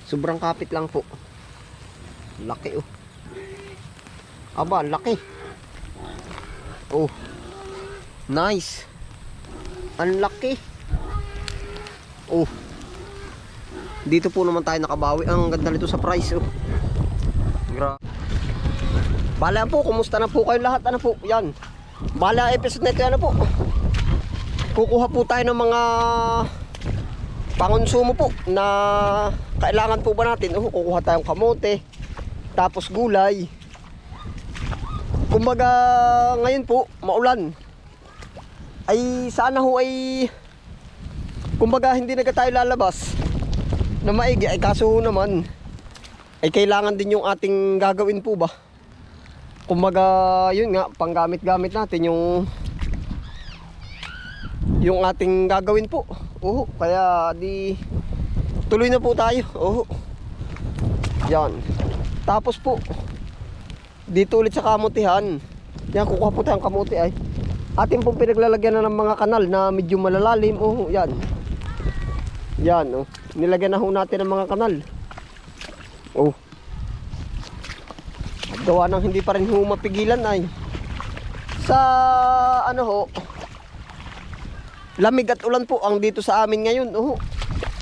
Sobrang kapit lang po. Laki oh. Aba, laki. Oh. Nice. Ang laki. Oh. Dito po naman tayo nakabawi. Ang ganda nito sa price oh. Bala po, kumusta na po kayo lahat? Ano po? Yan. Bala episode na ito, ano po? Kukuha po tayo ng mga pangonsumo po na kailangan po ba natin. Kukuha tayong kamote, tapos gulay. Kumbaga ngayon po, maulan. Ay sana ho ay kumbaga hindi na tayo lalabas na maigi. Ay kaso naman ay kailangan din yung ating gagawin po ba. Kumbaga yun nga, panggamit-gamit natin yung ating gagawin po. Kaya di tuloy na po tayo. Yan. Tapos po dito ulit sa kamutihan. Yan, kukuha po tayong kamuti ay. Atin pong pinaglalagyan na ng mga kanal na medyo malalalim. Yan. Yan, nilagyan na ho natin ng mga kanal. Gawa nang hindi pa rin ho mapigilan ay. Sa ano ho, lamig at ulan po ang dito sa amin ngayon.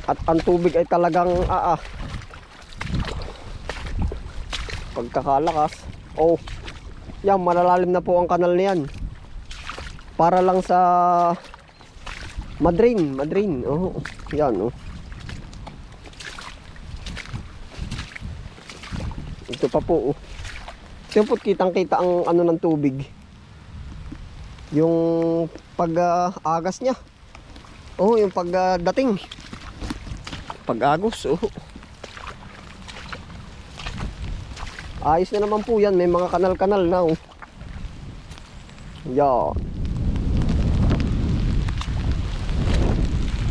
At ang tubig ay talagang pagkakalakas. Yan, malalalim na po ang kanal niyan. Para lang sa Madrin. Yan Ito pa po Ito po, kitang-kita ang ano ng tubig. Yung pag-agas niya. Yung pagdating. Pag-agos. Ayos na naman po yan. May mga kanal-kanal na. Yan.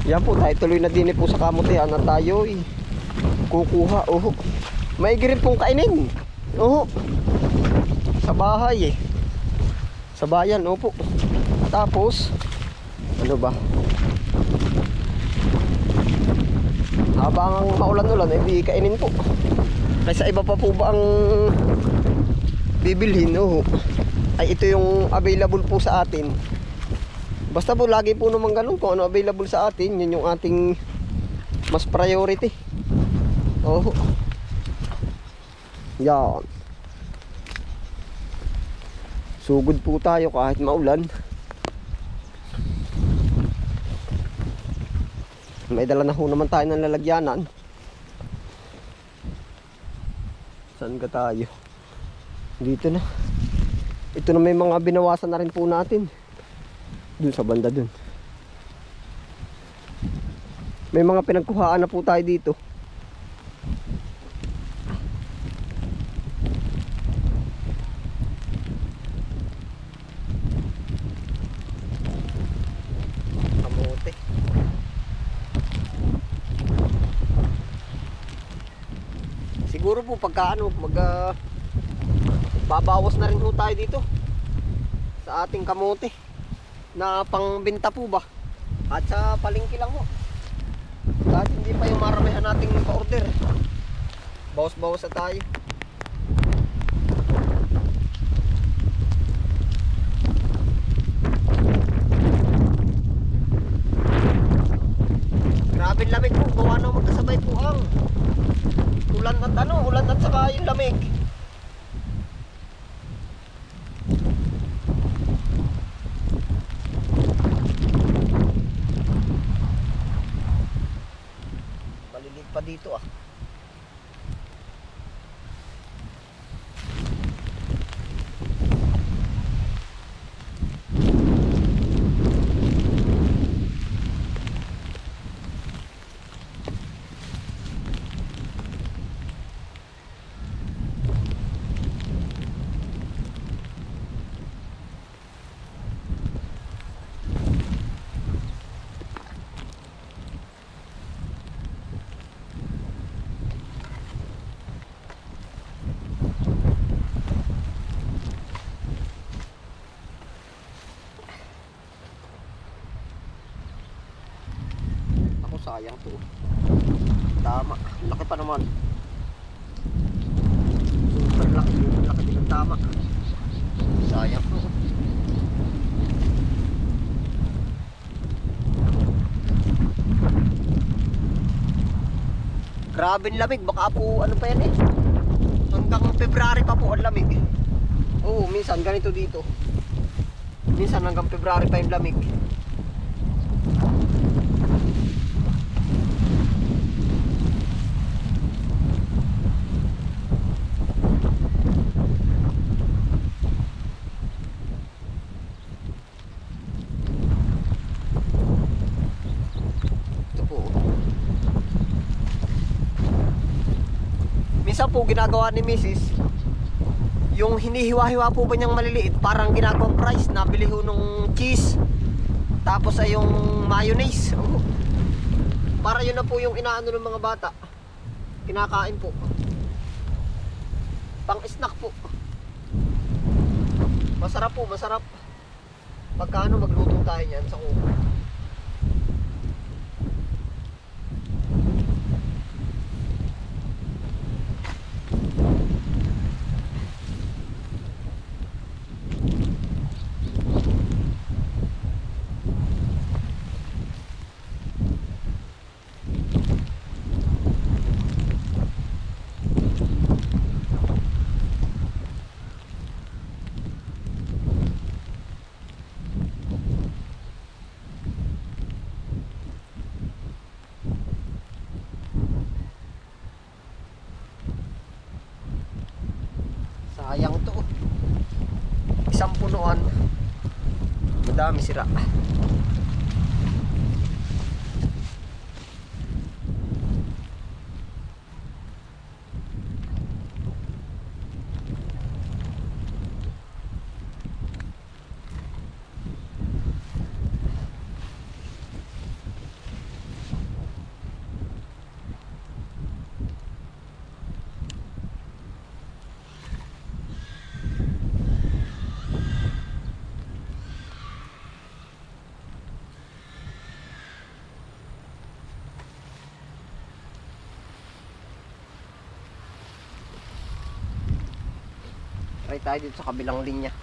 Yan po, tayo tuloy na din po sa kamutihan na tayo kukuha. Maigi rin pong kainin. Sa bahay sa bayan. Tapos ano ba, habang maulan-ulan ay di kainin po. Kaysa iba pa po ba ang bibilhin. Ay ito yung available po sa atin. Basta po lagi po naman ganun, kung ano available sa atin, yun yung ating mas priority. Yan. Sugod po tayo kahit maulan. May dala na ho naman tayo ng lalagyanan. Saan ka tayo? Dito na. Ito na, may mga binawasan na rin po natin. Dun sa banda dun. May mga pinagkuhaan na po tayo dito. Siguro po pagka babawas na rin po tayo dito sa ating kamote na pangbenta po ba, at sa palengke lang kahit hindi pa yung maramihan nating pa-order, bawas-bawas na tayo. Grabe lamig po, gawa na magkasabay po ang ulan at saka yung lamig. Malilig pa dito sayang to. Tama. Laki pa naman. Super laki. Laki din ang tama. Sayang po. Grabe ang lamig. Baka po ano pa yan eh. Hanggang February pa po ang lamig. Oo, minsan ganito dito. Minsan hanggang February pa yung lamig. Minsan po ginagawa ni Mrs. Yung hinihiwa-hiwa po ba niyang maliliit, parang ginagawang fries. Nabili ho nung cheese. Tapos ay yung mayonnaise. Oh. Para yun na po yung inaano ng mga bata. Kinakain po. Pang snack po. Masarap po, masarap. Pagkaano magluto tayo niyan sa kuko. Sayang to. Isang punuan. Madami sira. Try tayo dito sa kabilang linya.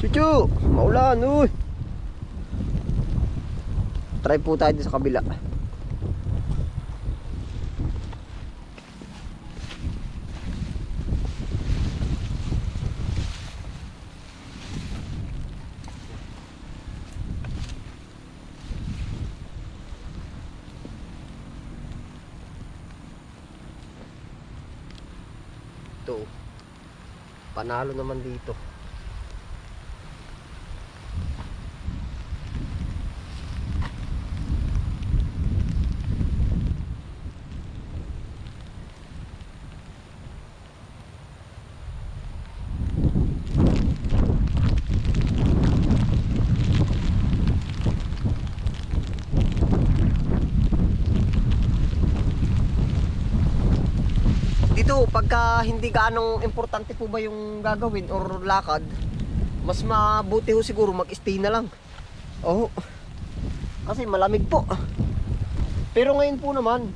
Chuchu! Maulan, uy! Try po tayo dito sa kabila. Ito, panalo naman dito. Dito, pagka hindi gaanong importante po ba yung gagawin or lakad, mas mabuti ho siguro mag-stay na lang. Oh, kasi malamig po. Pero ngayon po naman,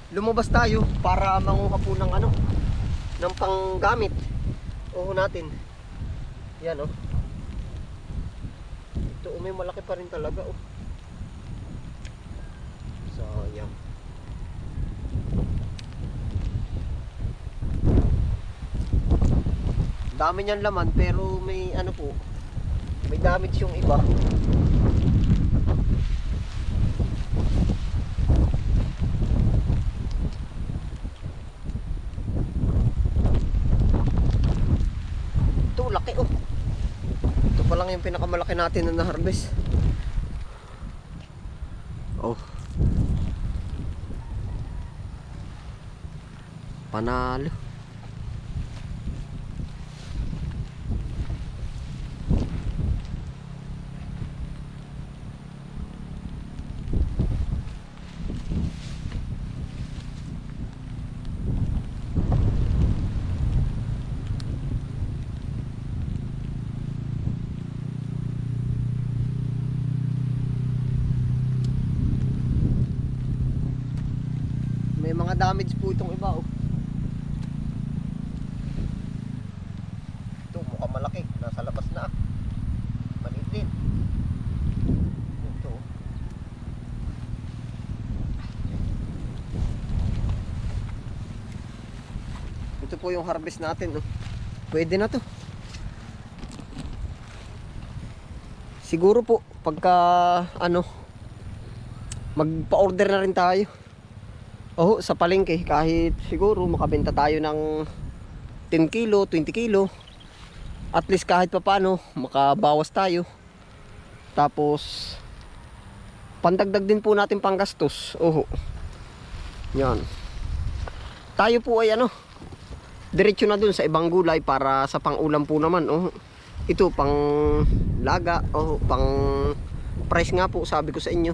lumabas tayo para manguha po ng ano, ng panggamit. Oo natin. Yan oh. Ito, may malaki pa rin talaga oh. Sayang. Dami niyan laman pero may ano po, may damage yung iba. Ito laki oh. Ito pa lang yung pinakamalaki natin na na-harvest. Oh. Panalo. mga damage po itong iba oh. Ito mukhang malaki, nasa labas na. Maliit din. Ito. Ito po yung harvest natin oh. Pwede na to. Siguro po pagka ano magpa-order na rin tayo. Oh, sa palengke kahit siguro makabenta tayo ng 10 kilo, 20 kilo. At least kahit papaano makabawas tayo. Tapos pandagdag din po natin panggastos. Oh. Yan. Tayo po ay ano, diretso na dun sa ibang gulay para sa pang-ulam po naman. Oh. Ito pang laga, oh, pang price nga po sabi ko sa inyo.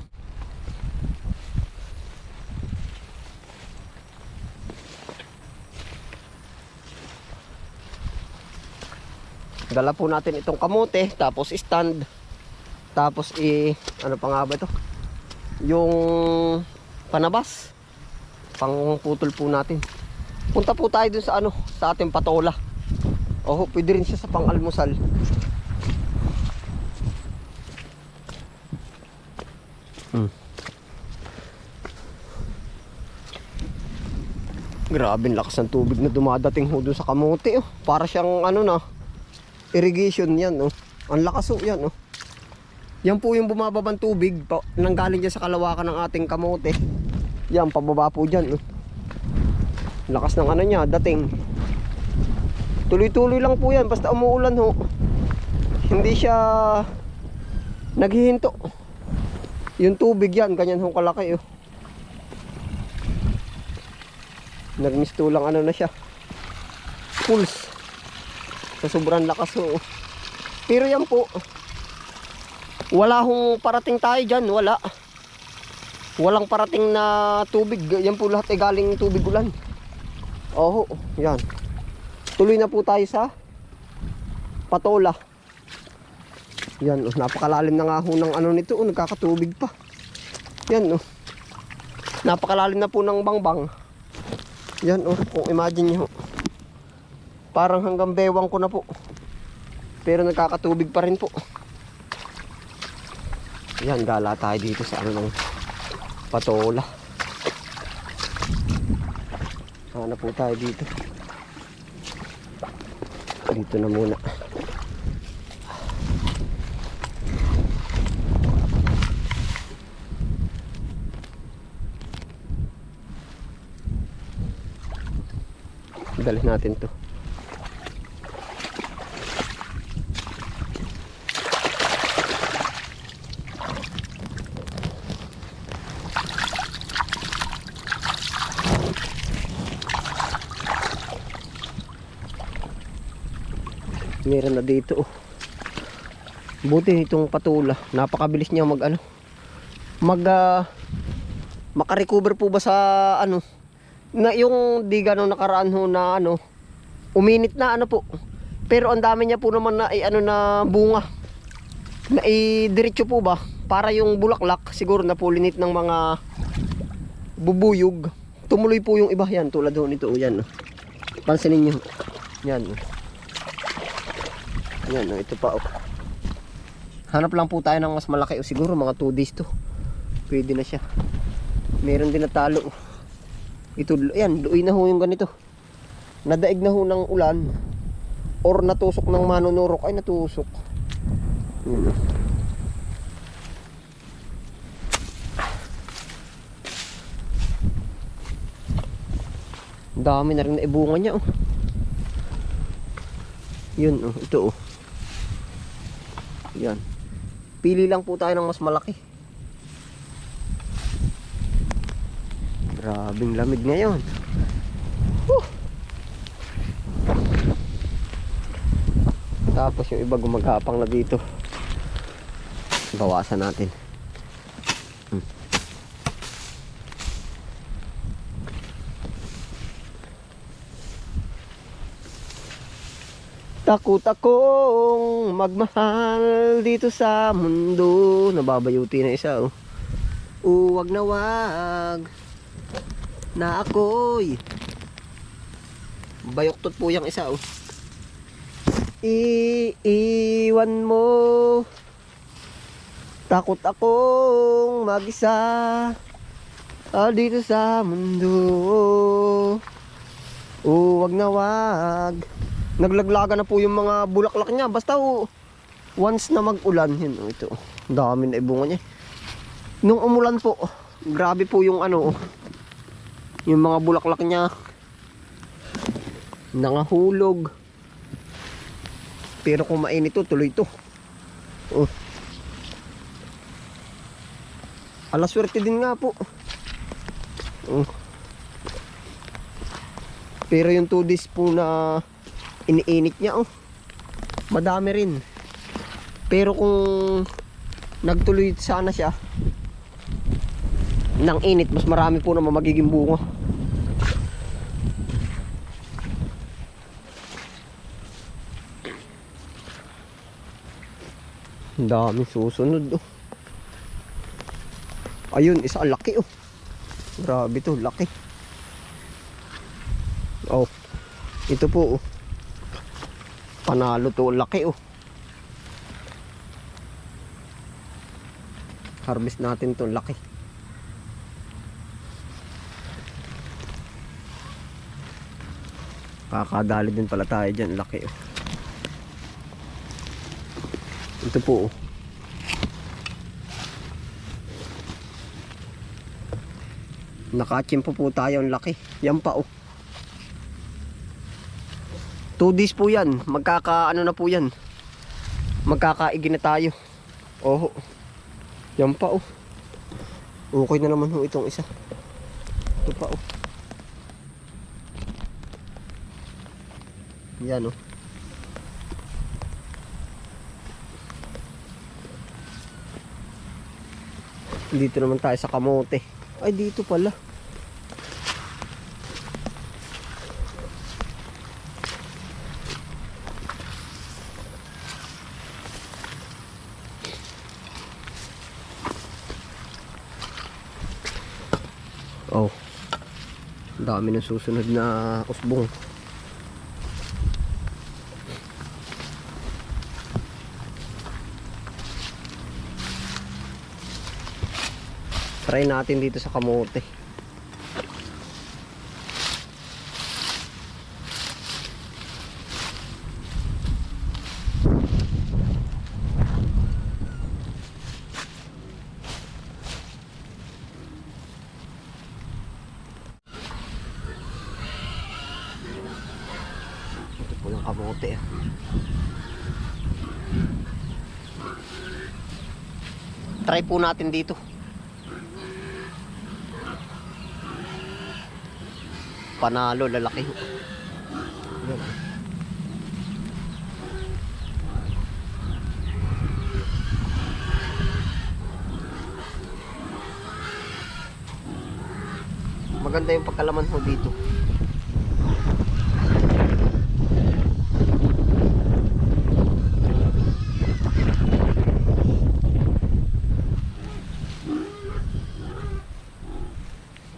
Dala po natin itong kamote, tapos stand, tapos ano pa nga ba ito? Yung panabas, pang putol po natin. Punta po tayo dun sa ano, sa ating patola. Oh, pwede rin siya sa pang-almusal. Grabe ang lakas ng tubig na dumadating ho doon sa kamote oh. Para siyang ano na, irrigation yan oh. Ang lakas oh yan oh. Yan po yung bumababang tubig nanggaling dyan sa kalawakan ng ating kamote. Yan, pababa po dyan oh. Lakas ng ano niya, dating. Tuloy-tuloy lang po yan, basta umuulan ho. Hindi siya naghihinto. Yung tubig yan, ganyan ho kalaki oh. Nagmisto lang ano na siya. Pulse. Sa sobrang lakas ho. Pero yan po, wala hong parating tayo dyan, wala. Walang parating na tubig. Yan po lahat ay galing tubig ulan. Oh, yan. Tuloy na po tayo sa patola. Yan, oh, napakalalim na nga ho ng ano nito, oh, nagkakatubig pa. Yan, oh. Napakalalim na po ng bangbang. Yan, oh, kung imagine nyo. Parang hanggang bewang ko na po. Pero nagkakatubig pa rin po. Yan, gala tayo dito sa ano ng patola. Hanap po tayo dito. Dito na muna. Dalhin natin to. Meron na dito oh. Buti itong patola, napakabilis niya mag ano, makarecover po ba sa ano na yung di ganong nakaraan ho na ano, uminit na ano po. Pero ang dami niya po naman na ano na bunga na diretso po ba para yung bulaklak siguro na pulinit ng mga bubuyog. Tumuloy po yung iba yan tulad ho nito oh, yan oh. Pansinin niyo yan oh. Yan oh, ito pa oh. Hanap lang po tayo ng mas malaki o siguro mga 2 days to. Pwede na siya. Meron din na talo. Ito, yan, luoy na ho yung ganito. Nadaig na ho ng ulan or natusok ng manunurok. Ay, natusok. Yan. Dami na rin na ibunga niya oh. Yun oh, ito oh. Yan. Pili lang po tayo ng mas malaki. Grabing lamig ngayon. Tapos yung iba gumagapang na dito. Bawasan natin. Takot akong magmahal dito sa mundo. Nababayuti na isa oh. Wag na wag. na ako'y bayoktot po yung isa oh. Iiwan mo, takot akong mag-isa dito sa mundo. Wag na wag. Naglaglaga na po yung mga bulaklak niya. Basta once na mag-ulan, yun ito. Dami na ibunga niya. Nung umulan po, grabe po yung yung mga bulaklak niya nangahulog. Pero kung mainit tuloy ito. Alaswerte din nga po. Pero yung 2 days po na iniinit niya madami rin. Pero kung nagtuloy sana siya ng init, mas marami po naman magiging bunga. Ang daming susunod ayun, isa laki grabe to, laki. Ito po panalo to, laki harvest natin to, laki. Kakadali din pala tayo dyan, laki ito po nakachimpo po tayo, ang laki. Yan pa 2 days po yan, magkaka na po yan, magkakaigi na tayo. Yan pa okay na naman itong isa. Ito pa yan dito naman tayo sa kamote. Ay, dito pala. Dami ng susunod na usbong. Try natin dito sa kamote. Ito po yung kamote. Try po natin dito. Panalo, lalaki. Maganda yung pagkalaman mo dito.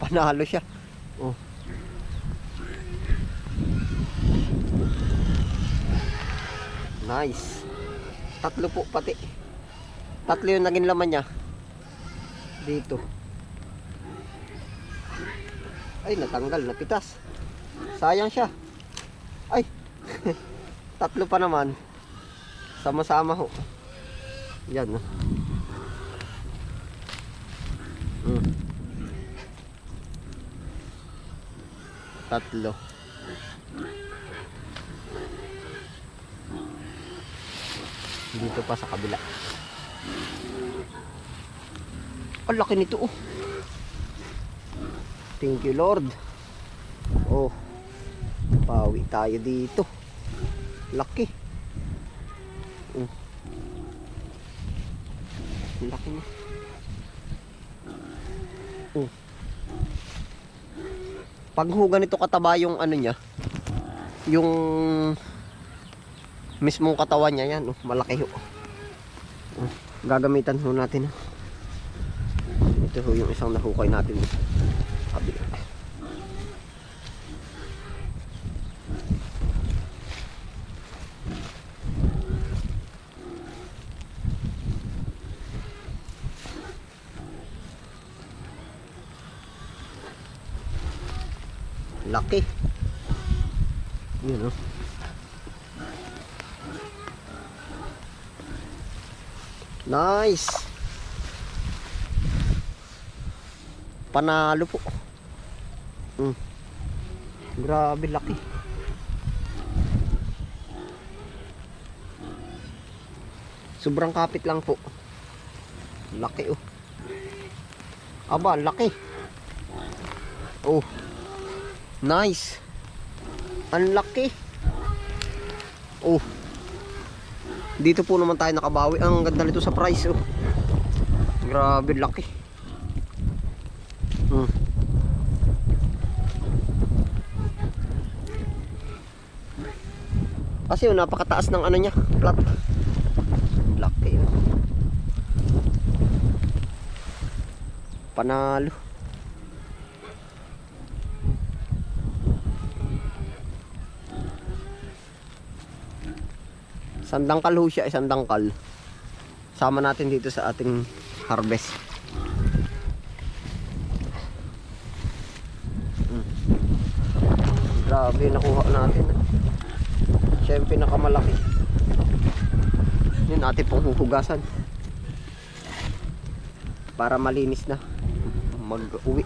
Panalo siya. Nice. 3 po pati. 3 yung naging laman niya. Dito. Ay, natanggal, napitas. Sayang siya. Ay. 3 pa naman. Sama-sama ho. Yan. 3. Dito pa sa kabila. Ang laki nito Thank you Lord. Pawi tayo dito. Laki. Laki na. Pag ganito kataba yung niya, yung mismong katawan niya, yan malaki gagamitan natin. Ito yung isang nahukay natin kabila. Laki. Yun, oh. Nice. Panalo po. Grabe laki. Sobrang kapit lang po. Laki oh. Aba, laki. Oh. Nice. Ang laki. Oh. Dito po naman tayo nakabawi. Ang ganda nito sa price oh. Grabe laki. Kasi yun, napakataas ng ano niya, plat. Laki yun. Panalo. Sandangkal ho siya, sandangkal. Sama natin dito sa ating harvest. Grabe, nakuha natin. Siya yung pinakamalaki. Yun natin pong huhugasan para malinis na mag-uwi.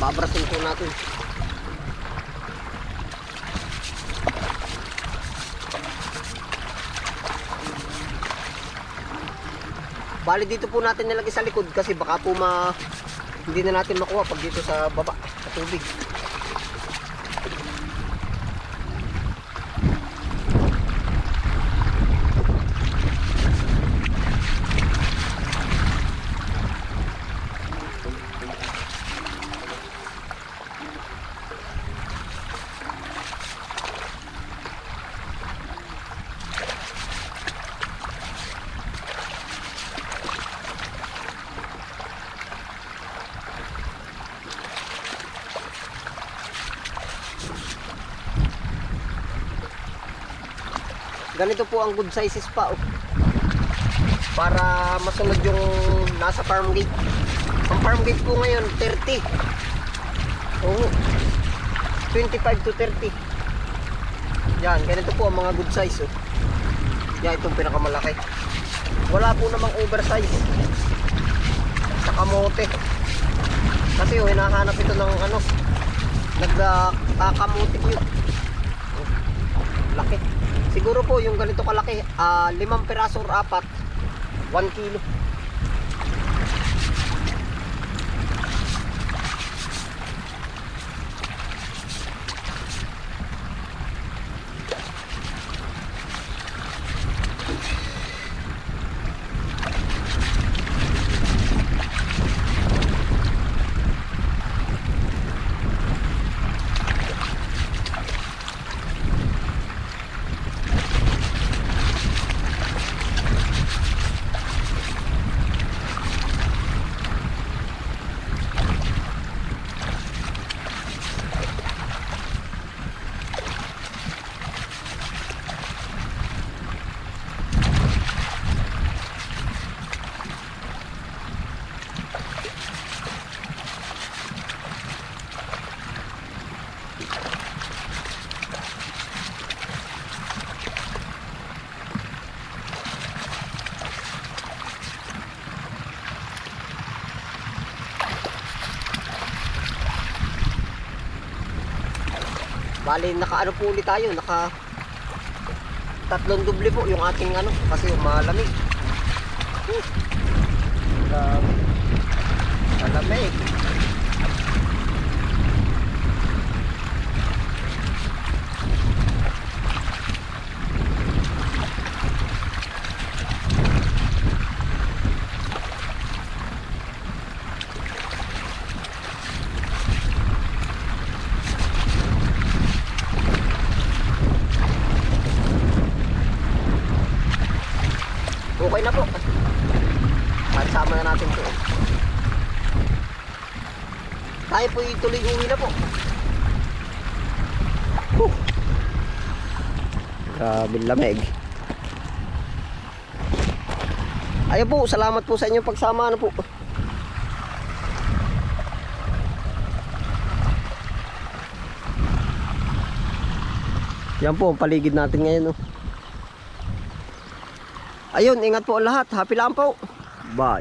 Babrasin po natin. Bali dito po natin nilagay sa likod kasi baka po hindi na natin makuha pag dito sa baba sa tubig. Ganito po ang good sizes pa oh. Para masunod yung nasa farm gate. Ang farm gate po ngayon 30. Oh. 25 to 30. Yan, ganito po ang mga good size oh. Yan, itong pinakamalaki. Wala po namang oversize sa kamote. Kasi oh, hinahanap ito ng ano, nagkakamote yun. Oh, laki. Siguro po yung ganito kalaki, 5 piraso or 4, 1 kilo. Bali naka ano po ulit tayo, naka 3 doble po yung ating ano kasi malamig. Grabe. Malamig. Tayo po tuloy uwi na po. Grabe lamig. Ayun po, salamat po sa inyong pagsama na po. Yan po ang paligid natin ngayon. Oh. Ayun, ingat po ang lahat. Happy lang po. Bye.